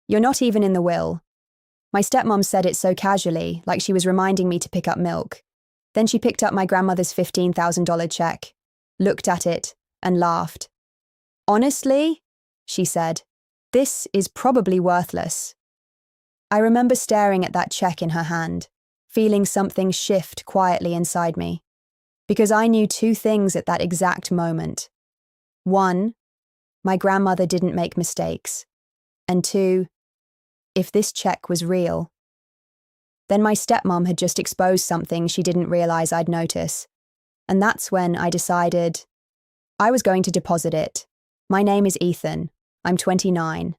You're not even in the will. My stepmom said it so casually, like she was reminding me to pick up milk. Then she picked up my grandmother's $15,000 check, looked at it, and laughed. Honestly, she said, this is probably worthless. I remember staring at that check in her hand, feeling something shift quietly inside me. Because I knew two things at that exact moment. One, my grandmother didn't make mistakes. And two, if this check was real. Then my stepmom had just exposed something she didn't realize I'd notice. And that's when I decided I was going to deposit it. My name is Ethan. I'm 29.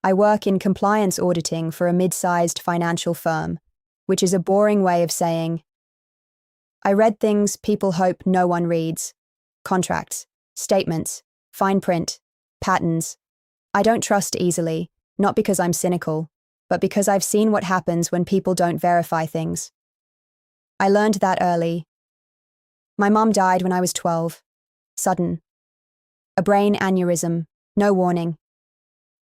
I work in compliance auditing for a mid-sized financial firm, which is a boring way of saying I read things people hope no one reads. Contracts, statements, fine print, patterns. I don't trust easily, not because I'm cynical, but because I've seen what happens when people don't verify things. I learned that early. My mom died when I was 12. Sudden. A brain aneurysm, no warning.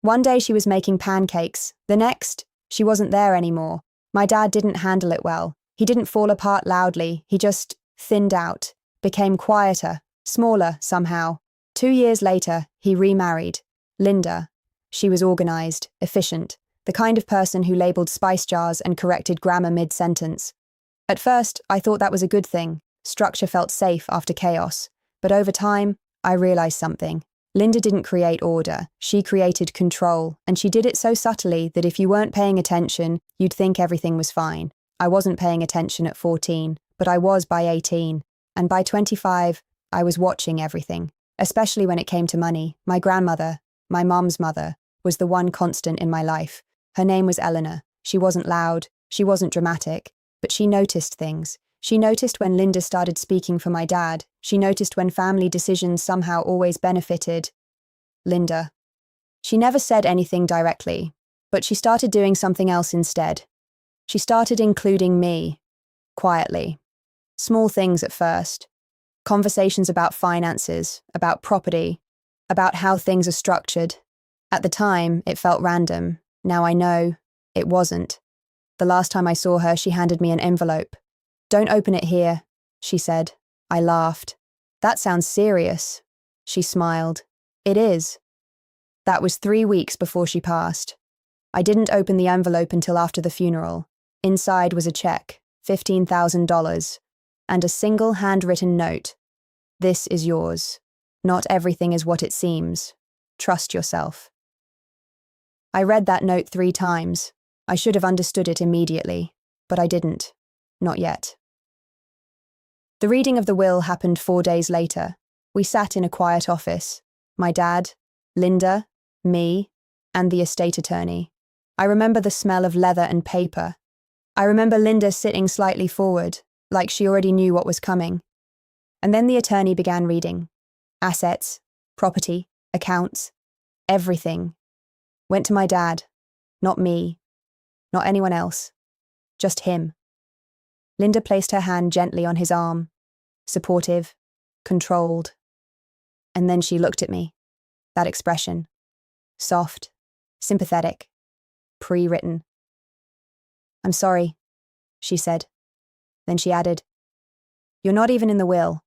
One day she was making pancakes. The next, she wasn't there anymore. My dad didn't handle it well. He didn't fall apart loudly. He just thinned out, became quieter, smaller somehow. 2 years later, he remarried. Linda. She was organized, efficient, the kind of person who labeled spice jars and corrected grammar mid-sentence. At first, I thought that was a good thing. Structure felt safe after chaos. But over time, I realized something. Linda didn't create order. She created control, and she did it so subtly that if you weren't paying attention, you'd think everything was fine. I wasn't paying attention at 14, but I was by 18. And by 25, I was watching everything. Especially when it came to money. My grandmother, my mom's mother, was the one constant in my life. Her name was Eleanor. She wasn't loud. She wasn't dramatic. But she noticed things. She noticed when Linda started speaking for my dad. She noticed when family decisions somehow always benefited Linda. She never said anything directly, but she started doing something else instead. She started including me, quietly. Small things at first. Conversations about finances, about property, about how things are structured. At the time, it felt random. Now I know it wasn't. The last time I saw her, she handed me an envelope. Don't open it here, she said. I laughed. That sounds serious. She smiled. It is. That was 3 weeks before she passed. I didn't open the envelope until after the funeral. Inside was a check, $15,000, and a single handwritten note. This is yours. Not everything is what it seems. Trust yourself. I read that note 3 times. I should have understood it immediately, but I didn't. Not yet. The reading of the will happened 4 days later. We sat in a quiet office. My dad, Linda, me, and the estate attorney. I remember the smell of leather and paper. I remember Linda sitting slightly forward, like she already knew what was coming. And then the attorney began reading. Assets, property, accounts, everything. Went to my dad. Not me. Not anyone else. Just him. Linda placed her hand gently on his arm. Supportive, controlled. And then she looked at me. That expression. Soft, sympathetic, pre-written. I'm sorry, she said. Then she added, You're not even in the will.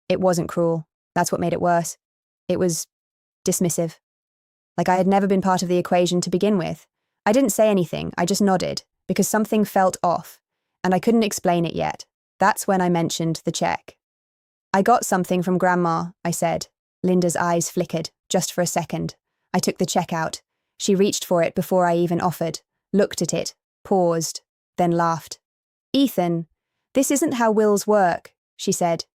It wasn't cruel. That's what made it worse. It was dismissive. Like I had never been part of the equation to begin with. I didn't say anything, I just nodded, because something felt off, and I couldn't explain it yet. That's when I mentioned the check. I got something from Grandma, I said. Linda's eyes flickered, just for a second. I took the check out. She reached for it before I even offered, looked at it, paused, then laughed. Ethan, this isn't how wills work, she said.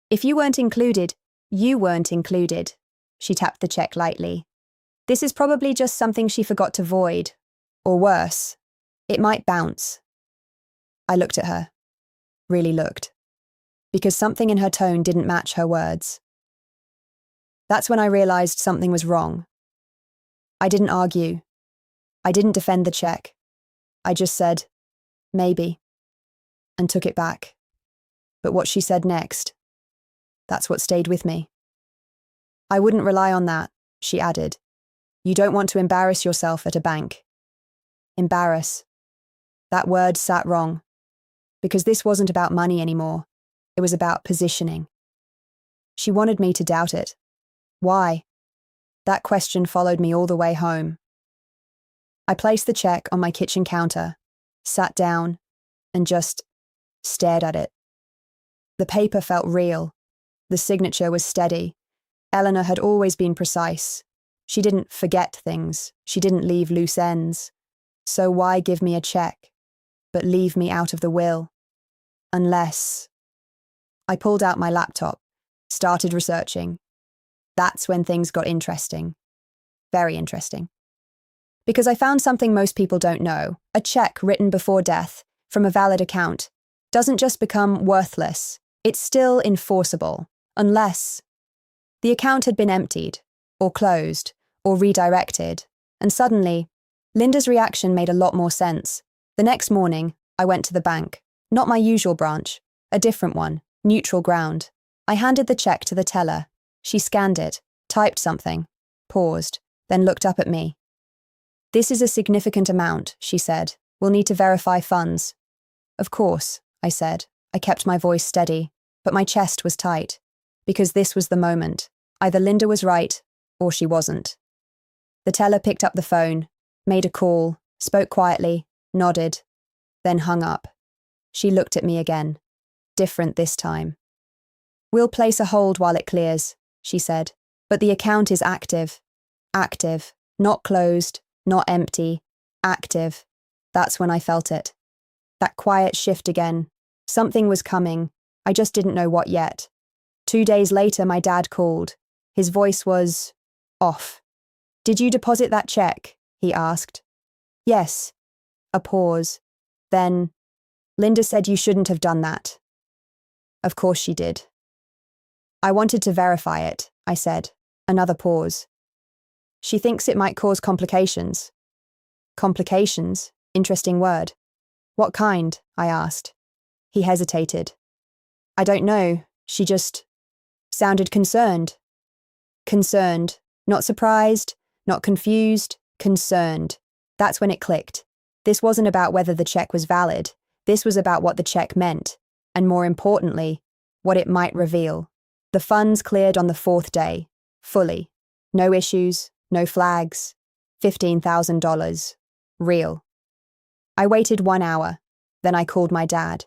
If you weren't included, you weren't included. She tapped the check lightly. This is probably just something she forgot to void. Or worse, it might bounce. I looked at her. Really looked. Because something in her tone didn't match her words. That's when I realized something was wrong. I didn't argue. I didn't defend the check. I just said, maybe, and took it back. But what she said next, that's what stayed with me. I wouldn't rely on that, she added. You don't want to embarrass yourself at a bank. Embarrass. That word sat wrong. Because this wasn't about money anymore. It was about positioning. She wanted me to doubt it. Why? That question followed me all the way home. I placed the check on my kitchen counter, sat down, and just stared at it. The paper felt real. The signature was steady. Eleanor had always been precise. She didn't forget things. She didn't leave loose ends. So why give me a check, but leave me out of the will? Unless... I pulled out my laptop, started researching. That's when things got interesting. Very interesting. Because I found something most people don't know. A check written before death, from a valid account, doesn't just become worthless. It's still enforceable, unless the account had been emptied, or closed, or redirected. And suddenly, Linda's reaction made a lot more sense. The next morning, I went to the bank. Not my usual branch, a different one, neutral ground. I handed the check to the teller. She scanned it, typed something, paused, then looked up at me. "This is a significant amount," she said. "We'll need to verify funds." "Of course," I said. I kept my voice steady, but my chest was tight, because this was the moment. Either Linda was right, or she wasn't. The teller picked up the phone, made a call, spoke quietly, nodded, then hung up. She looked at me again. Different this time. "We'll place a hold while it clears," she said. "But the account is active. Active. Not closed, not empty. Active." That's when I felt it. That quiet shift again. Something was coming. I just didn't know what yet. 2 days later, my dad called. His voice was off. "Did you deposit that check?" he asked. "Yes." A pause. Then, "Linda said you shouldn't have done that." "Of course she did." "I wanted to verify it," I said. Another pause. "She thinks it might cause complications." Complications? Interesting word. "What kind?" I asked. He hesitated. "I don't know. She just sounded concerned." Concerned. Not surprised, not confused, concerned. That's when it clicked. This wasn't about whether the check was valid. This was about what the check meant, and more importantly, what it might reveal. The funds cleared on the 4th day, fully. No issues, no flags. $15,000. Real. I waited 1 hour. Then I called my dad.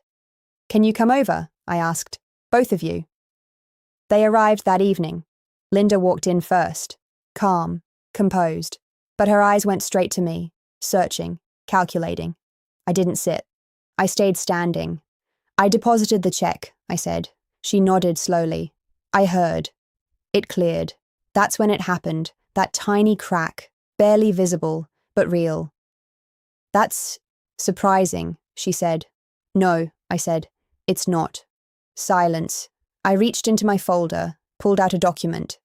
"Can you come over?" I asked. "Both of you." They arrived that evening. Linda walked in first, calm, composed, but her eyes went straight to me, searching, calculating. I didn't sit. I stayed standing. "I deposited the check," I said. She nodded slowly. I heard. It cleared. That's when it happened, that tiny crack, barely visible, but real. "That's surprising," she said. "No," I said. "It's not." Silence. I reached into my folder, pulled out a document.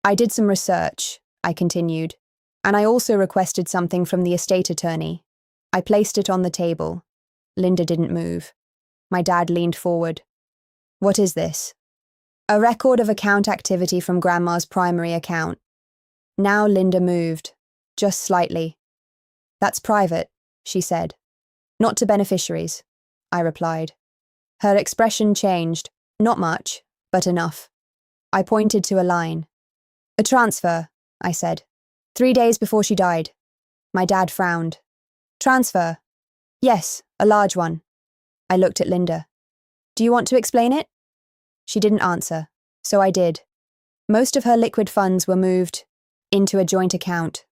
"I did some research," I continued, "and I also requested something from the estate attorney." I placed it on the table. Linda didn't move. My dad leaned forward. "What is this?" "A record of account activity from Grandma's primary account." Now Linda moved, just slightly. "That's private," she said. "Not to beneficiaries," I replied. Her expression changed. Not much, but enough. I pointed to a line. "A transfer," I said. 3 days before she died." My dad frowned. "Transfer?" "Yes, a large one." I looked at Linda. "Do you want to explain it?" She didn't answer, so I did. Most of her liquid funds were moved into a joint account.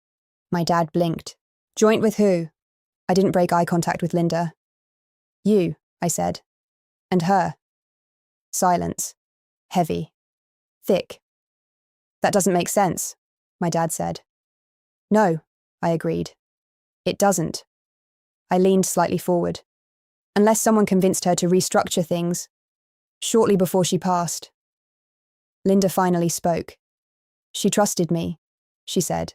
My dad blinked. "Joint with who?" I didn't break eye contact with Linda. "You," I said. "And her." Silence. Heavy. Thick. "That doesn't make sense," my dad said. "No," I agreed. "It doesn't." I leaned slightly forward. "Unless someone convinced her to restructure things, shortly before she passed." Linda finally spoke. "She trusted me," she said.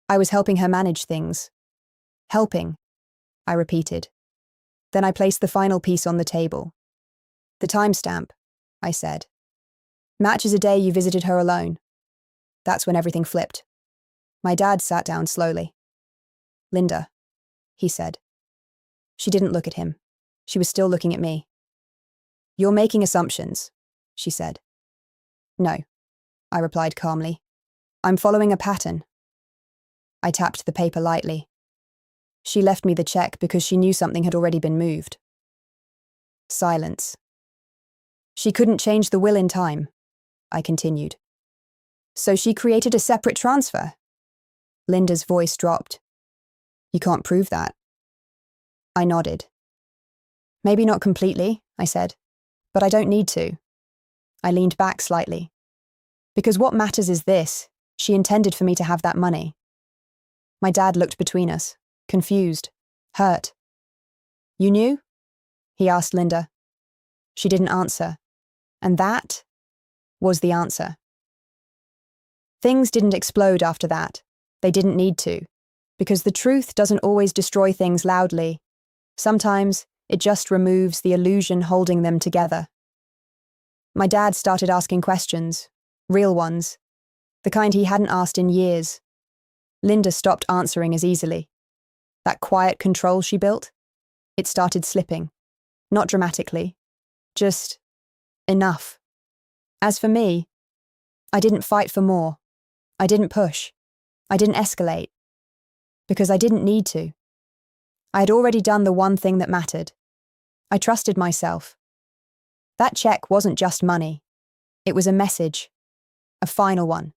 "I was helping her manage things." "Helping," I repeated. Then I placed the final piece on the table. "The timestamp," I said. "Matches a day you visited her alone." That's when everything flipped. My dad sat down slowly. "Linda," he said. She didn't look at him. She was still looking at me. "You're making assumptions," she said. "No," I replied calmly. "I'm following a pattern." I tapped the paper lightly. She left me the check because she knew something had already been moved. Silence. "She couldn't change the will in time," I continued. "So she created a separate transfer?" Linda's voice dropped. "You can't prove that." I nodded. "Maybe not completely," I said, "but I don't need to." I leaned back slightly. "Because what matters is this: she intended for me to have that money." My dad looked between us, confused, hurt. "You knew?" he asked Linda. She didn't answer, and that was the answer. Things didn't explode after that. They didn't need to, because the truth doesn't always destroy things loudly. Sometimes it just removes the illusion holding them together. My dad started asking questions, real ones, the kind he hadn't asked in years. Linda stopped answering as easily. That quiet control she built, it started slipping. Not dramatically, just enough. As for me, I didn't fight for more. I didn't push. I didn't escalate. Because I didn't need to. I had already done the one thing that mattered. I trusted myself. That check wasn't just money. It was a message. A final one.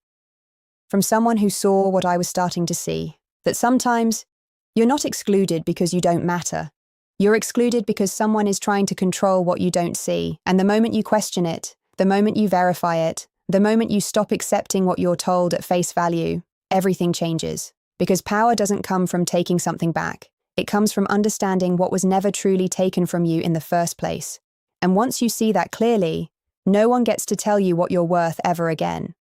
From someone who saw what I was starting to see, that sometimes you're not excluded because you don't matter. You're excluded because someone is trying to control what you don't see, and the moment you question it, the moment you verify it, the moment you stop accepting what you're told at face value, everything changes. Because power doesn't come from taking something back. It comes from understanding what was never truly taken from you in the first place. And once you see that clearly, no one gets to tell you what you're worth ever again.